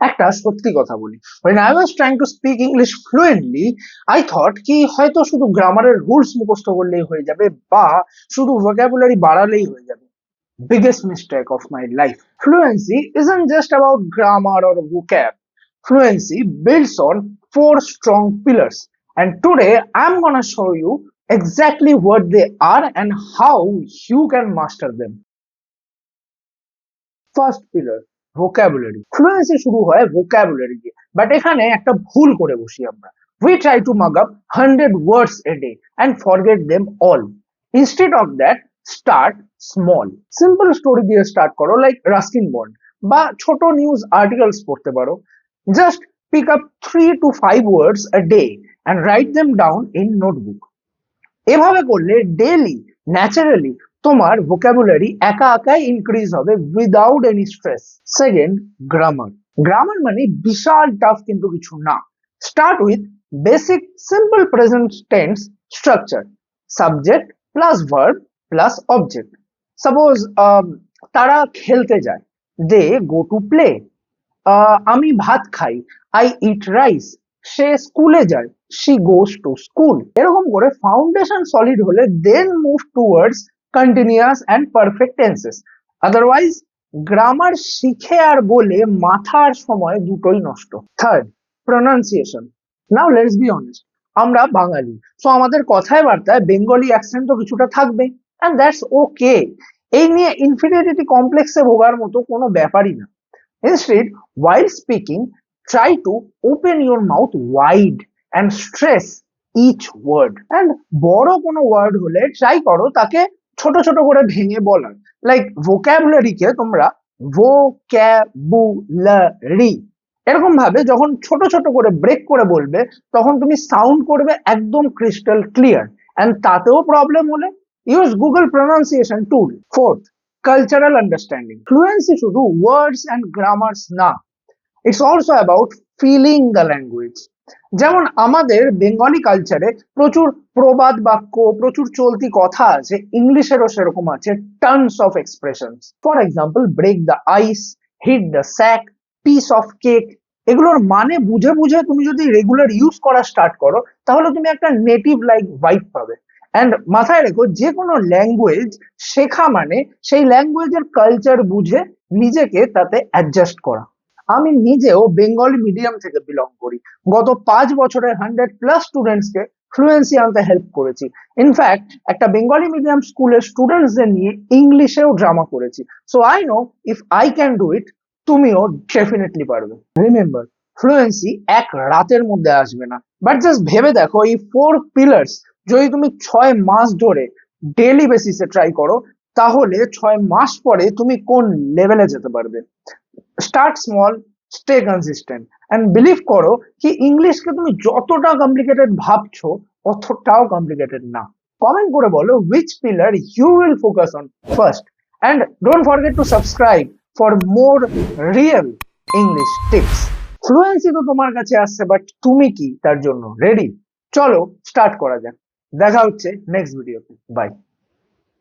একটা সত্যি কথা বলি, when I was trying to speak English fluently, I thought কি হয়তো শুধু গ্রামারের রুলস মুখস্থ করলেই হয়ে যাবে বা শুধু ভোকাবুলারি বাড়ালেই হয়ে যাবে। Biggest mistake of my life. Fluency isn't just about grammar or vocab. Fluency builds on four strong pillars, and today I'm gonna show you exactly what they are and how you can master them. First pillar, vocabulary. Fluency শুরু হয় vocabulary দিয়ে, but এখানে একটা ভুল করে বসি আমরা। We try to mug up 100 words a day and forget them all. Instead of that, start small. Simple story দিয়ে স্টার্ট করো, লাইক রাস্কিন বন্ড, বা ছোট নিউজ আর্টিকেলস পড়তে পারো। Just pick up 3 to 5 words a day and write them down in notebook. এভাবে করলে daily naturally তোমার vocabulary একা একাই ইনক্রিজ হবে without any stress. Second, grammar. Grammar মানে বিশাল টাফ কিন্তু কিছু না। Start with basic simple present tense structure, subject plus verb plus object. Suppose তারা খেলতে যায়, দে গো টু প্লে। আমি ভাত খাই, আই ইট রাইস। সে স্কুলে যায়, she goes to school. এরকম করে ফাউন্ডেশন সলিড হলে then move towards continuous and perfect tenses. Otherwise grammar শিখে আর বলে মাথার সময় দুটোই নষ্ট। Third, pronunciation. Now let's be honest, আমরা বাঙালি, সো আমাদের কথায় বার্তায় বেঙ্গলি অ্যাকসেন্ট তো কিছুটা থাকবে, এন্ড দ্যাটস ওকে। এই নিয়ে ইনফিরিয়রিটি কমপ্লেক্সে ভোগার মতো কোনো ব্যাপারই না। Instead, while speaking, try to open your mouth wide and stress each word. And বড় কোনো ওয়ার্ড হলে ট্রাই করো তাকে ছোট ছোট করে ভেঙে বলার। লাইক ভোকাবুলারিকে তোমরা ভোক্যাবুলারি এরকম ভাবে যখন ছোট ছোট করে ব্রেক করে বলবে, তখন তুমি সাউন্ড করবে একদম ক্রিস্টাল ক্লিয়ার। এন্ড তাতেও প্রবলেম হলে use Google pronunciation tool. Fourth, cultural understanding. Fluency শুধু ওয়ার্ডস অ্যান্ড গ্রামার্স না, it's also about feeling the language. যেমন আমাদের বেঙ্গলি কালচারে প্রচুর প্রবাদ বাক্য, প্রচুর চলতি কথা আছে, ইংলিশেরও সেরকম আছে tons of expressions. For example, break the ice, hit the sack, piece of cake. এগুলোর মানে বুঝে বুঝে তুমি যদি রেগুলার ইউজ করা স্টার্ট করো, তাহলে তুমি একটা নেটিভ লাইক ভাইব পাবে। অ্যান্ড মাথায় রেখো, যে কোনো ল্যাঙ্গুয়েজ শেখা মানে সেই ল্যাঙ্গুয়েজের কালচার বুঝে নিজেকে তাতে অ্যাডজাস্ট করা। আমি নিজেও বেঙ্গলি মিডিয়াম থেকে বিলং করি। গত 5 বছরে 100+ স্টুডেন্টসকে ফ্লুয়েন্সি আনতে হেল্প করেছি। ইনফ্যাক্ট একটা বেঙ্গলি মিডিয়াম স্কুলের স্টুডেন্টসদের নিয়ে ইংলিশেও ড্রামা করেছি। So I know if I can do it, তুমিও ডেফিনেটলি পারবে। রিমেম্বার, ফ্লুয়েন্সি এক রাতের মধ্যে আসবে না, বাট জাস্ট ভেবে দেখো এই 4 পিলার্স যদি তুমি 6 মাস ধরে ডেইলি বেসিসে ট্রাই করো, তাহলে 6 মাস পরে তুমি কোন লেভেলে যেতে পারবে। Start small, stay consistent, and believe করো কি ইংলিশকে তুমি যতটা কমপ্লিকেটেড ভাবছো অতটাও কমপ্লিকেটেড না। কমেন্ট করে বলো which pillar you will focus on first, and don't forget to subscribe for more real English tips. Fluency তো তোমার কাছে আসছে, বাট তুমি কি তার জন্য রেডি? চলো স্টার্ট করা যাক। দেখা হচ্ছে নেক্সট ভিডিওতে। বাই।